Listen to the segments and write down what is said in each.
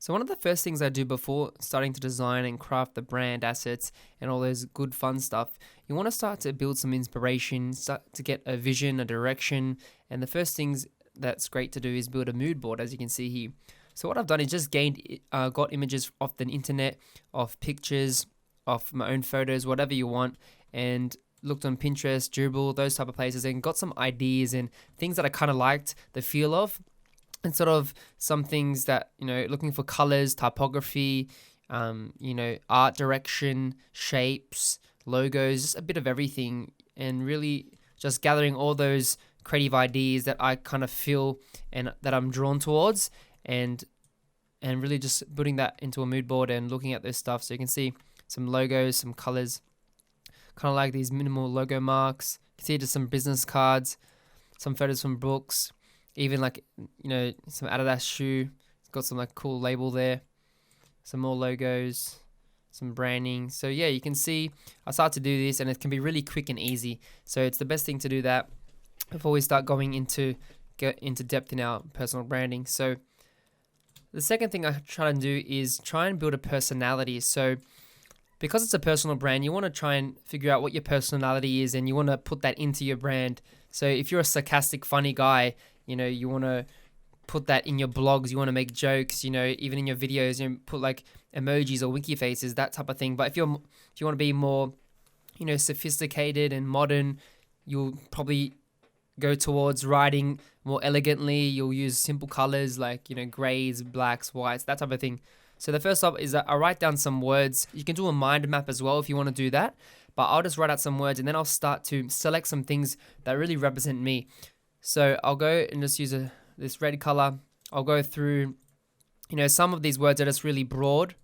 So one of the first things I do before starting to design and craft the brand assets and all those good fun stuff, you want to start to build some inspiration, start to get a vision, a direction. And the first things that's great to do is build a mood board, as you can see here. So what I've done is just got images off the internet, of pictures, of my own photos, whatever you want, and looked on Pinterest, Dribble, those type of places, and got some ideas and things that I kind of liked the feel of, and sort of some things that, looking for colors, typography, art direction, shapes, logos, just a bit of everything, and really just gathering all those creative ideas that I kind of feel and that I'm drawn towards, and really just putting that into a mood board and looking at this stuff. So you can see some logos, some colors, kind of like these minimal logo marks. You can see just some business cards, some photos from books, even like, some Adidas shoe. It's got some like cool label there. Some more logos, some branding. So yeah, you can see I start to do this and it can be really quick and easy. So it's the best thing to do that before we start going into depth in our personal branding. So the second thing I try and do is try and build a personality. So because it's a personal brand, you want to try and figure out what your personality is, and you want to put that into your brand. So if you're a sarcastic, funny guy, you want to put that in your blogs. You want to make jokes, even in your videos, put like emojis or winky faces, that type of thing. But if you want to be more, sophisticated and modern, you'll probably go towards writing more elegantly. You'll use simple colors like, grays, blacks, whites, that type of thing. So the first up is I write down some words. You can do a mind map as well if you want to do that. But I'll just write out some words and then I'll start to select some things that really represent me. So I'll go and just use this red color. I'll go through, some of these words are just really broad.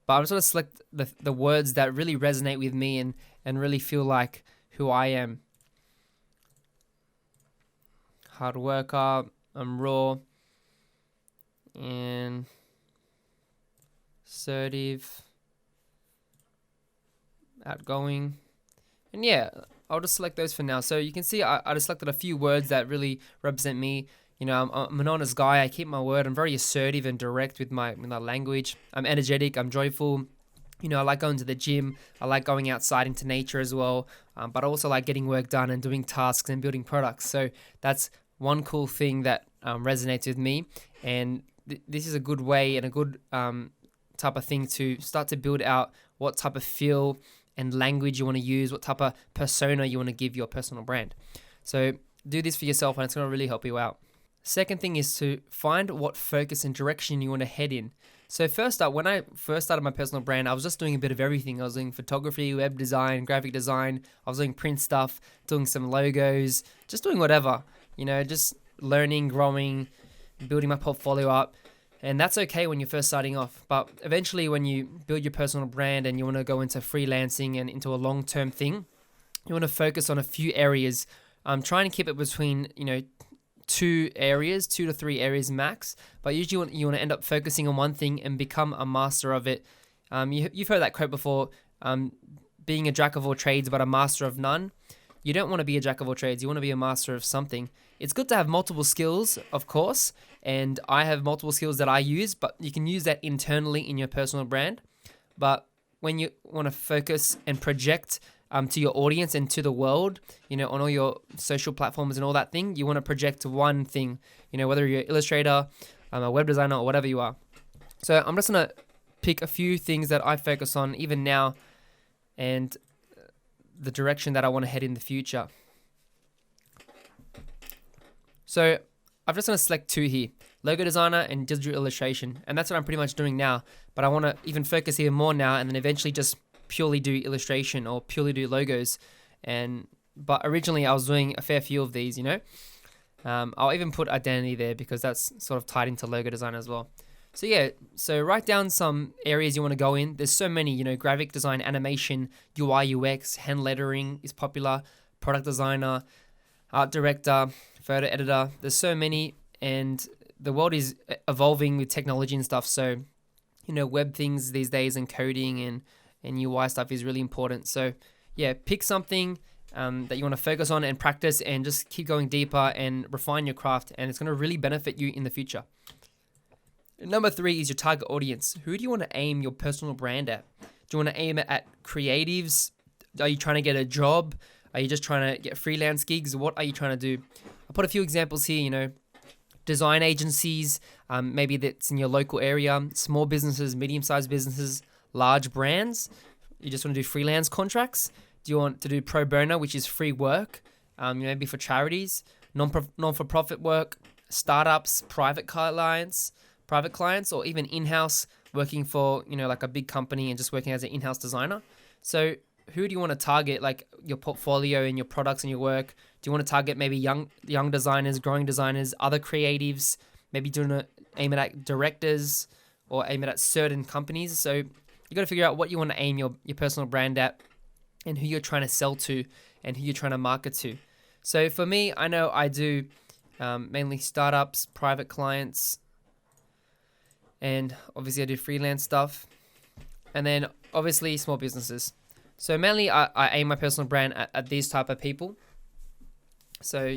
But I'm just going to select the words that really resonate with me and really feel like who I am. Hard worker, I'm raw, and assertive, outgoing, and yeah, I'll just select those for now. So you can see I just selected a few words that really represent me. I'm an honest guy. I keep my word. I'm very assertive and direct with my language. I'm energetic. I'm joyful. I like going to the gym. I like going outside into nature as well. But I also like getting work done and doing tasks and building products. So that's one cool thing that resonates with me. And this is a good way and a good type of thing to start to build out what type of feel and language you want to use, what type of persona you want to give your personal brand. So do this for yourself and it's going to really help you out. Second thing is to find what focus and direction you want to head in. So first up, when I first started my personal brand, I was just doing a bit of everything. I was doing photography, web design, graphic design. I was doing print stuff, doing some logos, just doing whatever, just learning, growing, building my portfolio up. And that's okay when you're first starting off. But eventually when you build your personal brand and you want to go into freelancing and into a long-term thing, you want to focus on a few areas. Trying to keep it between, 2 to 3 areas max. But usually you want to end up focusing on one thing and become a master of it. You've heard that quote before, being a jack of all trades but a master of none. You don't want to be a jack of all trades. You want to be a master of something. It's good to have multiple skills, of course, and I have multiple skills that I use, but you can use that internally in your personal brand. But when you want to focus and project to your audience and to the world, on all your social platforms and all that thing, you want to project one thing, whether you're an illustrator, a web designer, or whatever you are. So I'm just going to pick a few things that I focus on even now and the direction that I want to head in the future. So I'm just going to select 2 here, logo designer and digital illustration. And that's what I'm pretty much doing now. But I want to even focus even more now and then eventually just purely do illustration or purely do logos. But originally I was doing a fair few of these, I'll even put identity there because that's sort of tied into logo design as well. So yeah, so write down some areas you want to go in. There's so many, graphic design, animation, UI, UX, hand lettering is popular, product designer, art director, photo editor. There's so many, and the world is evolving with technology and stuff. So, web things these days and coding and UI stuff is really important. So yeah, pick something that you want to focus on and practice and just keep going deeper and refine your craft, and it's going to really benefit you in the future. Number three is your target audience. Who do you want to aim your personal brand at? Do you want to aim it at creatives? Are you trying to get a job? Are you just trying to get freelance gigs? What are you trying to do? I'll put a few examples here, design agencies, maybe that's in your local area, small businesses, medium-sized businesses, large brands. You just want to do freelance contracts. Do you want to do pro bono, which is free work, maybe for charities, non-for-profit work, startups, private clients, or even in-house working for, like a big company and just working as an in-house designer. So who do you want to target, like your portfolio and your products and your work? Do you want to target maybe young designers, growing designers, other creatives, maybe aim it at directors or aim it at certain companies? So you got to figure out what you want to aim your personal brand at and who you're trying to sell to and who you're trying to market to. So for me, I know I do mainly startups, private clients, and obviously I do freelance stuff. And then obviously small businesses. So mainly I aim my personal brand at these type of people. So,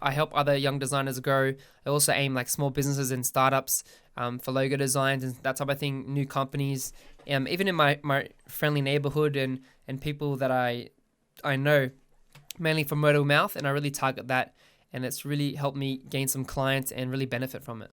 I help other young designers grow. I also aim like small businesses and startups for logo designs and that type of thing, new companies, even in my friendly neighborhood and people that I know, mainly from word of mouth, and I really target that, and it's really helped me gain some clients and really benefit from it.